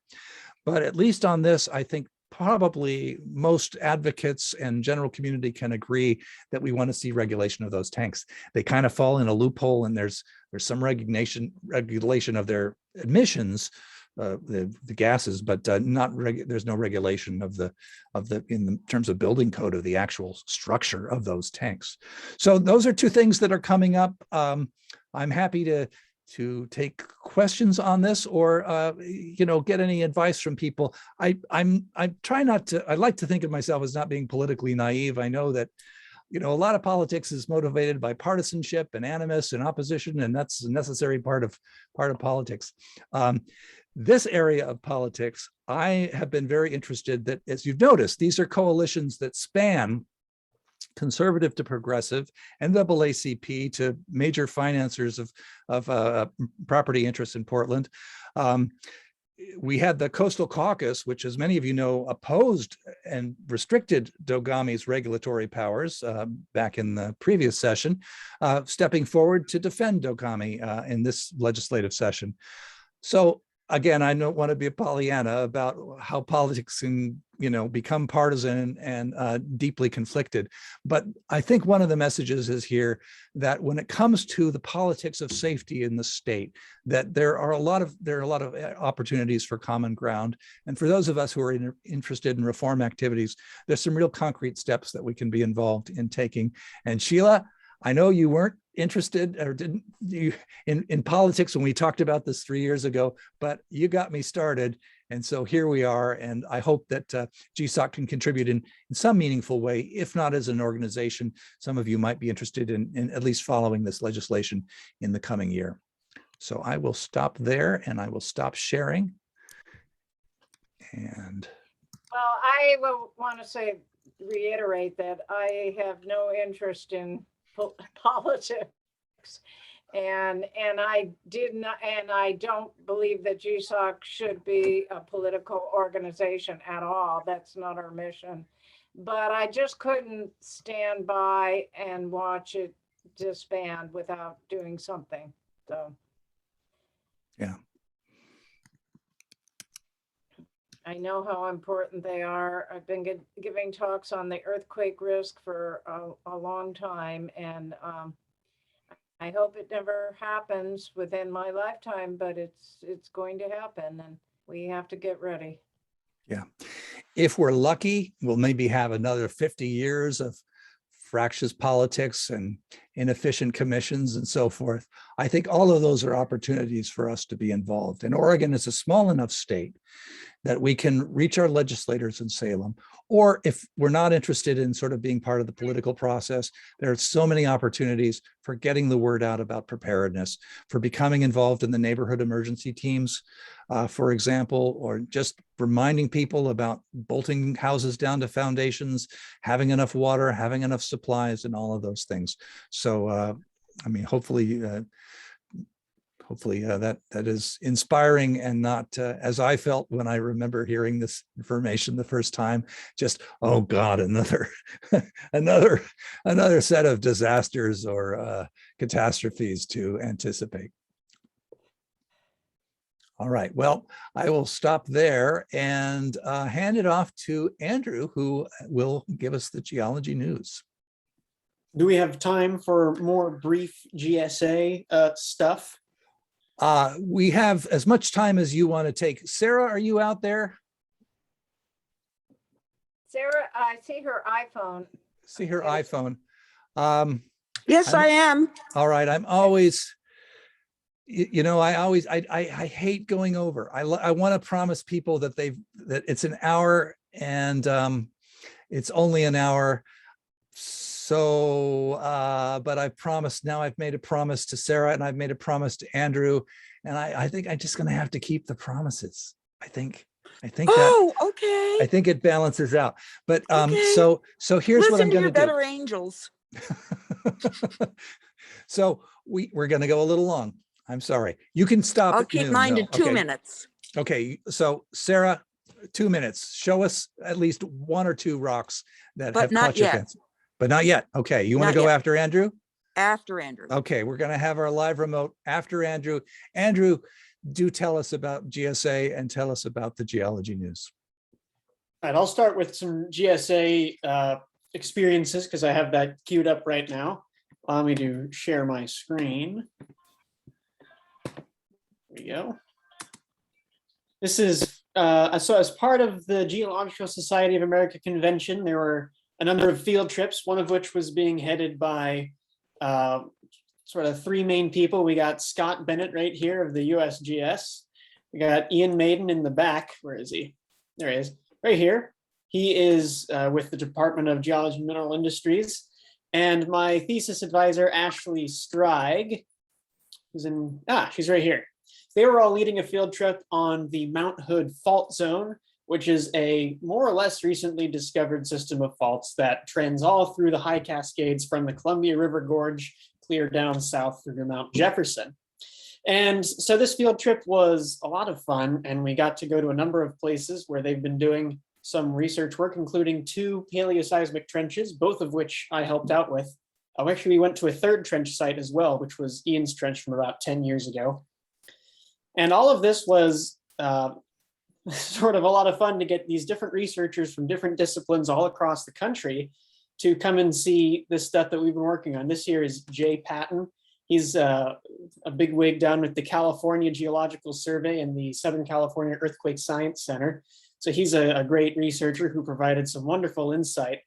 But at least on this, I think probably most advocates and general community can agree that we want to see regulation of those tanks. They kind of fall in a loophole, and there's some regulation of their emissions, the gases, but there's no regulation of the in terms of building code of the actual structure of those tanks. So those are 2 things that are coming up. I'm happy to take questions on this, or get any advice from people. I try not to. I like to think of myself as not being politically naive. I know that you know, a lot of politics is motivated by partisanship and animus and opposition, and that's a necessary part of politics. This area of politics, I have been very interested that, as you've noticed, these are coalitions that span conservative to progressive, NAACP to major financiers of property interests in Portland. We had the Coastal Caucus, which, as many of you know, opposed and restricted Dogami's regulatory powers back in the previous session, stepping forward to defend Dogami in this legislative session. So again, I don't want to be a Pollyanna about how politics can, you know, become partisan and deeply conflicted. But I think one of the messages is here that when it comes to the politics of safety in the state, that there are a lot of opportunities for common ground. And for those of us who are interested in reform activities, there's some real concrete steps that we can be involved in taking. And Sheila, I know you weren't interested or didn't you in politics when we talked about this 3 years ago, but you got me started. And so here we are. And I hope that GSOC can contribute in some meaningful way, if not as an organization. Some of you might be interested in at least following this legislation in the coming year. So I will stop there and I will stop sharing. And Well, I will want to reiterate that I have no interest in politics, and I don't believe that GSOC should be a political organization at all. That's not our mission. But I just couldn't stand by and watch it disband without doing something. So yeah. I know how important they are. I've been giving talks on the earthquake risk for a long time, and I hope it never happens within my lifetime, but it's going to happen, and we have to get ready. Yeah. If we're lucky, we'll maybe have another 50 years of fractious politics and inefficient commissions and so forth. I think all of those are opportunities for us to be involved. And Oregon is a small enough state that we can reach our legislators in Salem. Or if we're not interested in sort of being part of the political process, there are so many opportunities for getting the word out about preparedness, for becoming involved in the neighborhood emergency teams, for example, or just reminding people about bolting houses down to foundations, having enough water, having enough supplies, and all of those things. So, I mean, hopefully that is inspiring and not as I felt when I remember hearing this information the first time, just, oh God, another set of disasters or catastrophes to anticipate. All right, well, I will stop there and hand it off to Andrew, who will give us the geology news. Do we have time for more brief GSA stuff? We have as much time as you want to take. Sarah, are you out there? Sarah, I see her iPhone. See her iPhone. Yes, I am. All right. I'm always, you know, I hate going over. I want to promise people that that it's an hour and it's only an hour. So, but I've promised, now I've made a promise to Sarah and I've made a promise to Andrew, and I think I'm just going to have to keep the promises. I think Oh, okay. I think it balances out. But Okay. so here's what I'm Listen to going your to do. better angels. So we're going to go a little long. I'm sorry. You can stop. I'll at keep noon, mine to though. 2 Okay. minutes. Okay. So Sarah, 2 minutes. Show us at least one or two rocks that But have not clutch yet. events. But not yet. Okay. You want to Not go yet. after Andrew? After Andrew. Okay. We're going to have our live remote after Andrew. Andrew, do tell us about GSA and tell us about the geology news. All right, I'll start with some GSA experiences because I have that queued up right now. Allow me to share my screen. There we go. This is, so as part of the Geological Society of America convention, there were a number of field trips, one of which was being headed by sort of three main people. We got Scott Bennett right here of the USGS. We got Ian Maiden in the back. Where is he? There he is, right here. He is with the Department of Geology and Mineral Industries. And my thesis advisor, Ashley Strige, she's right here. They were all leading a field trip on the Mount Hood Fault Zone, which is a more or less recently discovered system of faults that trends all through the high Cascades from the Columbia River Gorge clear down south through to Mount Jefferson. And so this field trip was a lot of fun, and we got to go to a number of places where they've been doing some research work, including 2 paleoseismic trenches, both of which I helped out with. Actually, we went to a 3rd trench site as well, which was Ian's Trench from about 10 years ago. And all of this was sort of a lot of fun to get these different researchers from different disciplines all across the country to come and see this stuff that we've been working on. This here is Jay Patton. He's a big wig down with the California Geological Survey and the Southern California Earthquake Science Center. So he's a great researcher who provided some wonderful insight.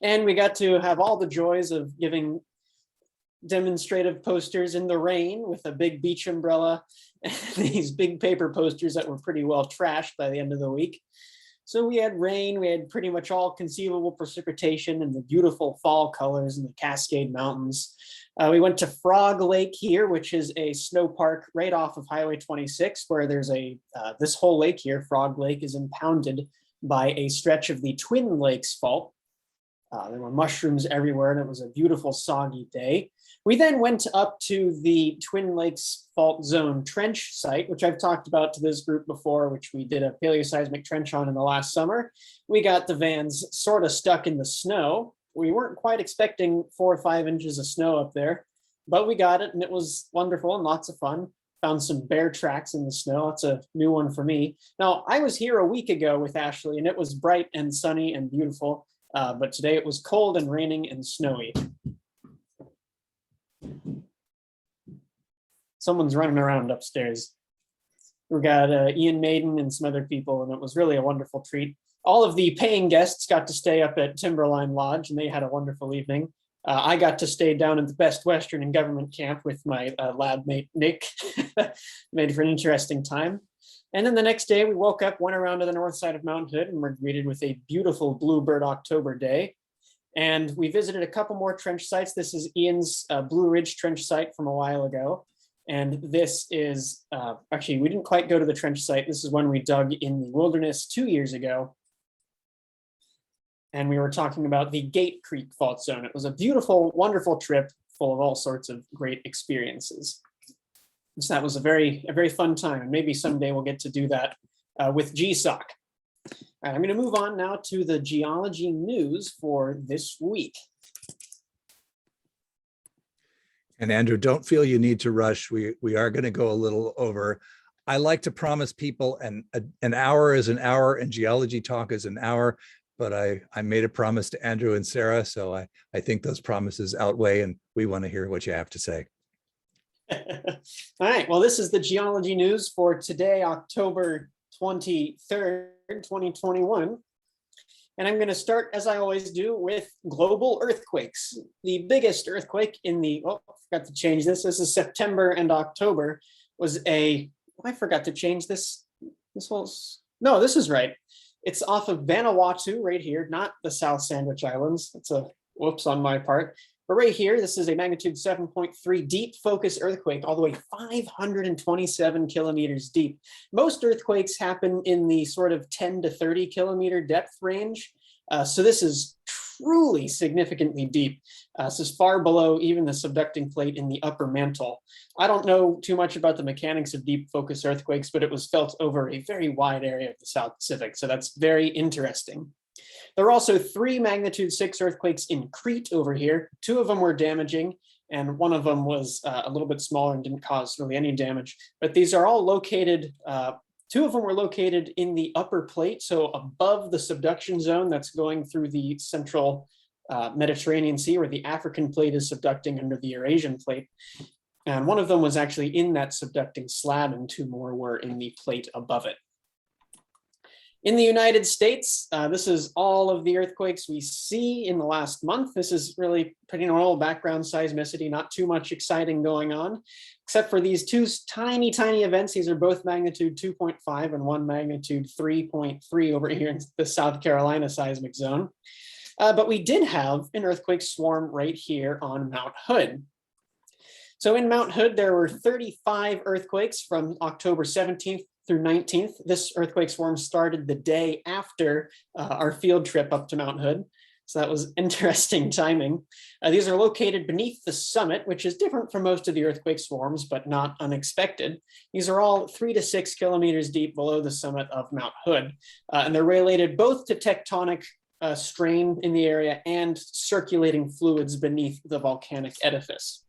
And we got to have all the joys of giving demonstrative posters in the rain with a big beach umbrella, and these big paper posters that were pretty well trashed by the end of the week. So we had rain, we had pretty much all conceivable precipitation and the beautiful fall colors in the Cascade Mountains. We went to Frog Lake here, which is a snow park right off of Highway 26, where there's this whole lake here, Frog Lake, is impounded by a stretch of the Twin Lakes Fault. There were mushrooms everywhere, and it was a beautiful soggy day. We then went up to the Twin Lakes Fault Zone trench site, which I've talked about to this group before, which we did a paleoseismic trench on in the last summer. We got the vans sort of stuck in the snow. We weren't quite expecting 4 or 5 inches of snow up there, but we got it, and it was wonderful and lots of fun. Found some bear tracks in the snow. That's a new one for me. Now, I was here a week ago with Ashley, and it was bright and sunny and beautiful, but today it was cold and raining and snowy. Someone's running around upstairs. We got Ian Maiden and some other people, and it was really a wonderful treat. All of the paying guests got to stay up at Timberline Lodge, and they had a wonderful evening. I got to stay down at the Best Western in Government Camp with my lab mate, Nick. Made for an interesting time. And then the next day we woke up, went around to the north side of Mount Hood, and were greeted with a beautiful bluebird October day. And we visited a couple more trench sites. This is Ian's Blue Ridge trench site from a while ago. And this is, actually, we didn't quite go to the trench site. This is one we dug in the wilderness 2 years ago. And we were talking about the Gate Creek Fault Zone. It was a beautiful, wonderful trip full of all sorts of great experiences. So that was a very fun time. And maybe someday we'll get to do that with GSOC. All right, I'm going to move on now to the geology news for this week. And Andrew, don't feel you need to rush. We are going to go a little over. I like to promise people an hour is an hour and geology talk is an hour, but I made a promise to Andrew and Sarah, so I think those promises outweigh, and we want to hear what you have to say. All right, well, this is the geology news for today, October 23rd, 2021. And I'm going to start, as I always do, with global earthquakes. The biggest earthquake in the, I forgot to change this. This is September and October, was I forgot to change this. No, this is right. It's off of Vanuatu right here, not the South Sandwich Islands. That's a whoops on my part. But right here, this is a magnitude 7.3 deep focus earthquake, all the way 527 kilometers deep. Most earthquakes happen in the sort of 10 to 30 kilometer depth range. So this is truly significantly deep. This is far below even the subducting plate in the upper mantle. I don't know too much about the mechanics of deep focus earthquakes, but it was felt over a very wide area of the South Pacific. So that's very interesting. There are also 3 magnitude 6 earthquakes in Crete over here. 2 of them were damaging, and one of them was a little bit smaller and didn't cause really any damage. But these are all located, 2 of them were located in the upper plate, so above the subduction zone that's going through the central Mediterranean Sea, where the African plate is subducting under the Eurasian plate. And one of them was actually in that subducting slab, and 2 more were in the plate above it. In the United States, this is all of the earthquakes we see in the last month. This is really pretty normal background seismicity, not too much exciting going on, except for these 2 tiny, tiny events. These are both magnitude 2.5 and one magnitude 3.3 over here in the South Carolina seismic zone. But we did have an earthquake swarm right here on Mount Hood. So in Mount Hood, there were 35 earthquakes from October 17th through 19th. This earthquake swarm started the day after our field trip up to Mount Hood. So that was interesting timing. These are located beneath the summit, which is different from most of the earthquake swarms, but not unexpected. These are all 3 to 6 kilometers deep below the summit of Mount Hood. And they're related both to tectonic strain in the area and circulating fluids beneath the volcanic edifice.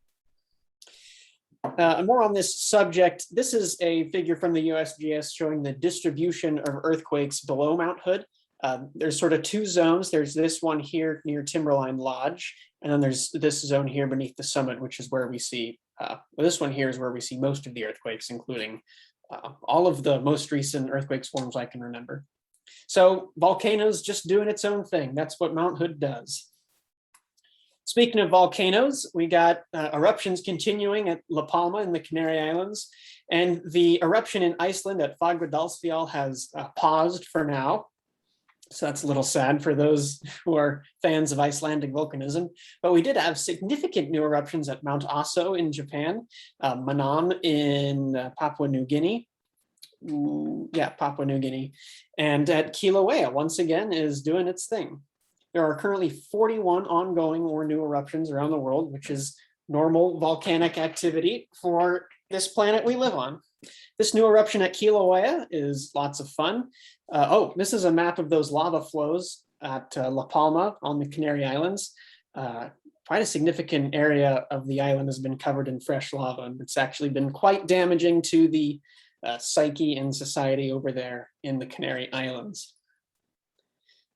More on this subject, this is a figure from the USGS showing the distribution of earthquakes below Mount Hood. There's sort of 2 zones. There's this one here near Timberline Lodge, and then there's this zone here beneath the summit, which is where we see, this one here is where we see most of the earthquakes, including all of the most recent earthquake swarms I can remember. So volcanoes just doing its own thing. That's what Mount Hood does. Speaking of volcanoes, we got eruptions continuing at La Palma in the Canary Islands, and the eruption in Iceland at Fagradalsfjall has paused for now. So that's a little sad for those who are fans of Icelandic volcanism. But we did have significant new eruptions at Mount Aso in Japan, Manam in Papua New Guinea. Papua New Guinea. And at Kilauea, once again, is doing its thing. There are currently 41 ongoing or new eruptions around the world, which is normal volcanic activity for this planet we live on. This new eruption at Kilauea is lots of fun. This is a map of those lava flows at La Palma on the Canary Islands. Quite a significant area of the island has been covered in fresh lava, and it's actually been quite damaging to the psyche and society over there in the Canary Islands.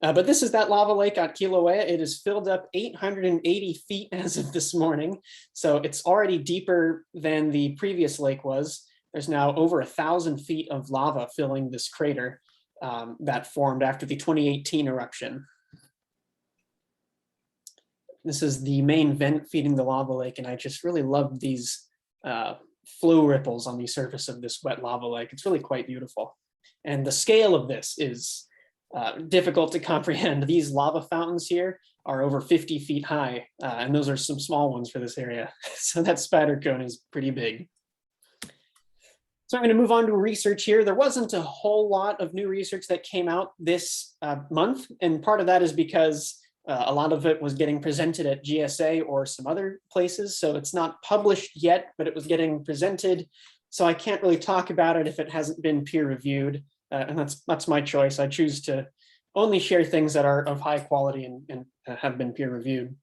But this is that lava lake at Kilauea. It is filled up 880 feet as of this morning. So it's already deeper than the previous lake was. There's now over 1,000 feet of lava filling this crater that formed after the 2018 eruption. This is the main vent feeding the lava lake, and I just really love these flow ripples on the surface of this wet lava lake. It's really quite beautiful. And the scale of this is difficult to comprehend. These lava fountains here are over 50 feet high, and those are some small ones for this area. So that spider cone is pretty big. So I'm going to move on to research here. There wasn't a whole lot of new research that came out this month, and part of that is because a lot of it was getting presented at GSA or some other places, so it's not published yet, but it was getting presented. So I can't really talk about it if it hasn't been peer reviewed. And that's my choice. I choose to only share things that are of high quality and have been peer reviewed.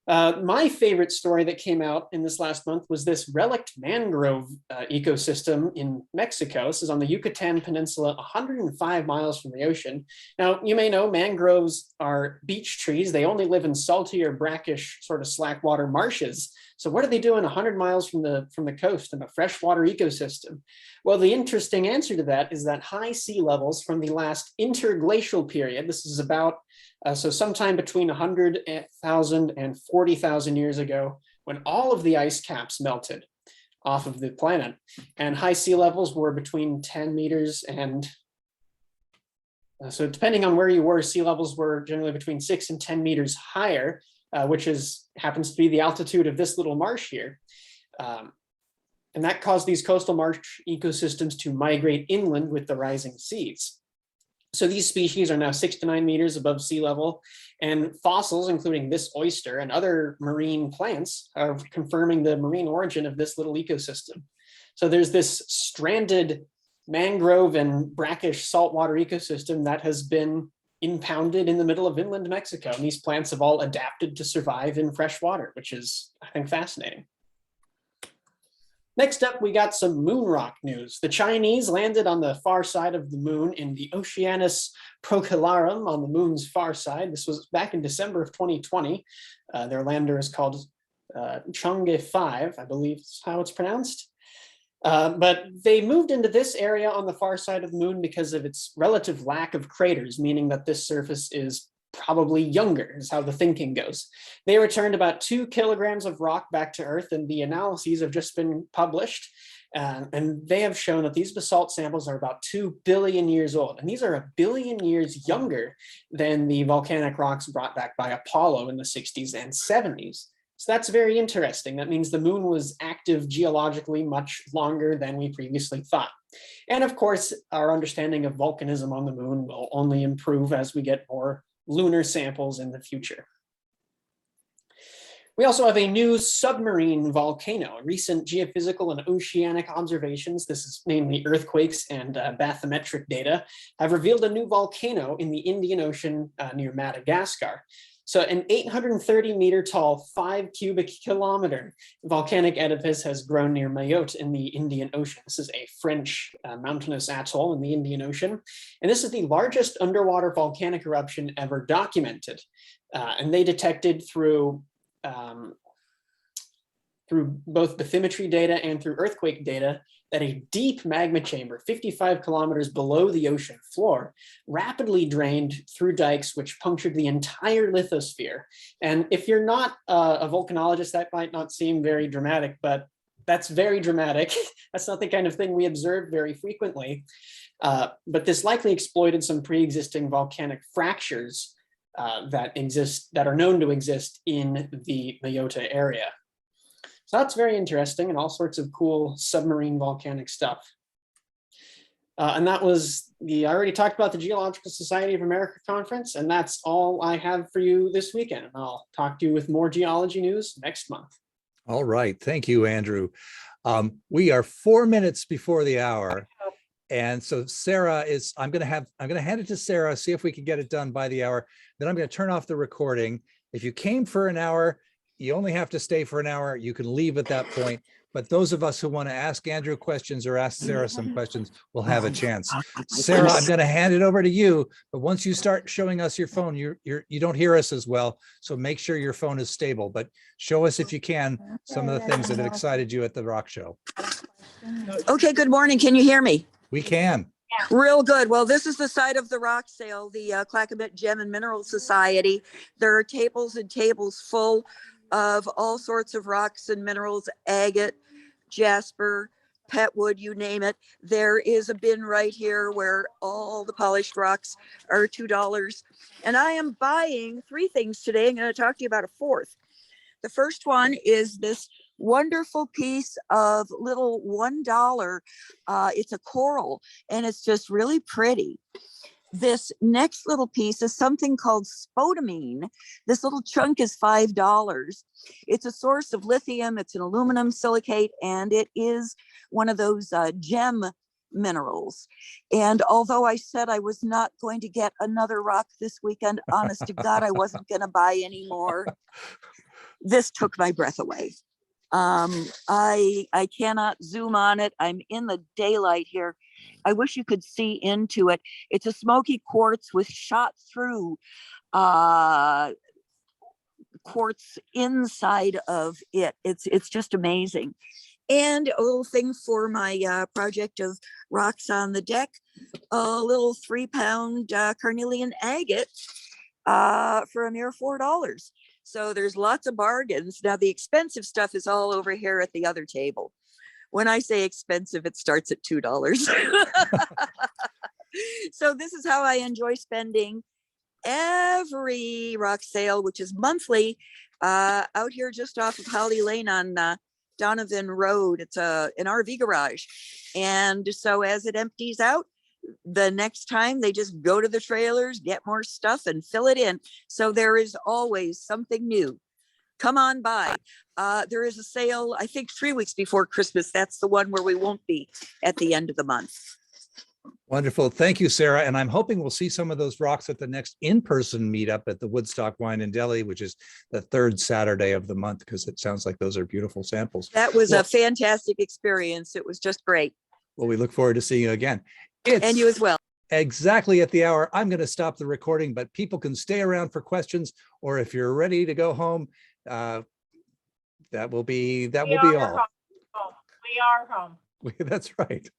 My favorite story that came out in this last month was this Relic mangrove ecosystem in Mexico. This is on the Yucatan Peninsula, 105 miles from the ocean. Now, you may know mangroves are beach trees. They only live in salty or brackish sort of slack water marshes. So what are they doing 100 miles from the coast in a freshwater ecosystem? Well, the interesting answer to that is that high sea levels from the last interglacial period, this is about so sometime between 100,000 and 40,000 years ago, when all of the ice caps melted off of the planet, and high sea levels were between 10 meters and so depending on where you were, sea levels were generally between 6 and 10 meters higher, which happens to be the altitude of this little marsh here. And that caused these coastal marsh ecosystems to migrate inland with the rising seas. So these species are now 6 to 9 meters above sea level, and fossils, including this oyster and other marine plants, are confirming the marine origin of this little ecosystem. So there's this stranded mangrove and brackish saltwater ecosystem that has been impounded in the middle of inland Mexico. And these plants have all adapted to survive in fresh water, which is, I think, fascinating. Next up, we got some moon rock news. The Chinese landed on the far side of the moon in the Oceanus Procellarum on the moon's far side. This was back in December of 2020. Their lander is called Chang'e 5, I believe is how it's pronounced. But they moved into this area on the far side of the moon because of its relative lack of craters, meaning that this surface is probably younger, is how the thinking goes. They returned about 2 kilograms of rock back to Earth, and the analyses have just been published. And they have shown that these basalt samples are about 2 billion years old. And these are 1 billion years younger than the volcanic rocks brought back by Apollo in the 60s and 70s. So that's very interesting. That means the moon was active geologically much longer than we previously thought. And of course, our understanding of volcanism on the moon will only improve as we get more lunar samples in the future. We also have a new submarine volcano. Recent geophysical and oceanic observations, this is namely earthquakes and bathymetric data, have revealed a new volcano in the Indian Ocean near Madagascar. So an 830 meter tall, 5 cubic kilometer volcanic edifice has grown near Mayotte in the Indian Ocean. This is a French mountainous atoll in the Indian Ocean. And this is the largest underwater volcanic eruption ever documented. And they detected through both bathymetry data and through earthquake data that a deep magma chamber 55 kilometers below the ocean floor rapidly drained through dikes which punctured the entire lithosphere. And if you're not a volcanologist, that might not seem very dramatic, but that's very dramatic. That's not the kind of thing we observe very frequently. But this likely exploited some pre-existing volcanic fractures that are known to exist in the Mayotte area. So that's very interesting, and all sorts of cool submarine volcanic stuff. And that was I already talked about the Geological Society of America conference, and that's all I have for you this weekend. And I'll talk to you with more geology news next month. All right. Thank you, Andrew. We are 4 minutes before the hour. And so Sarah I'm going to hand it to Sarah, see if we can get it done by the hour. Then I'm going to turn off the recording. If you came for an hour, you only have to stay for an hour. You can leave at that point. But those of us who want to ask Andrew questions or ask Sarah some questions will have a chance. Sarah, I'm going to hand it over to you. But once you start showing us your phone, you don't hear us as well. So make sure your phone is stable. But show us, if you can, some of the things that have excited you at the rock show. Okay, good morning. Can you hear me? We can. Real good. Well, this is the site of the rock sale, the Clackamas Gem and Mineral Society. There are tables and tables full of all sorts of rocks and minerals, agate, jasper, petwood, you name it. There is a bin right here where all the polished rocks are $2. And I am buying 3 things today. I'm going to talk to you about a 4th. The first one is this wonderful piece of little $1. It's a coral, and it's just really pretty. This next little piece is something called spodumene. This little chunk is $5. It's a source of lithium. It's an aluminum silicate, and it is one of those gem minerals. And although I said I was not going to get another rock this weekend, honest to God, I wasn't going to buy any more. This took my breath away. I cannot zoom on it. I'm in the daylight here. I wish you could see into it. It's a smoky quartz with shot through quartz inside of it. It's just amazing. And a little thing for my project of rocks on the deck, a little 3-pound carnelian agate for a mere $4. So there's lots of bargains. Now the expensive stuff is all over here at the other table. When I say expensive, it starts at $2. So this is how I enjoy spending every rock sale, which is monthly, out here just off of Holly Lane on Donovan Road. It's an RV garage. And so as it empties out, the next time they just go to the trailers, get more stuff and fill it in. So there is always something new. Come on by. There is a sale, I think 3 weeks before Christmas. That's the one where we won't be at the end of the month. Wonderful. Thank you, Sarah. And I'm hoping we'll see some of those rocks at the next in-person meetup at the Woodstock Wine and Deli, which is the 3rd Saturday of the month, because it sounds like those are beautiful samples. That was a fantastic experience. It was just great. Well, we look forward to seeing you again. And you as well. Exactly at the hour. I'm going to stop the recording, but people can stay around for questions, or if you're ready to go home, that will be all. Home. We are home. That's right.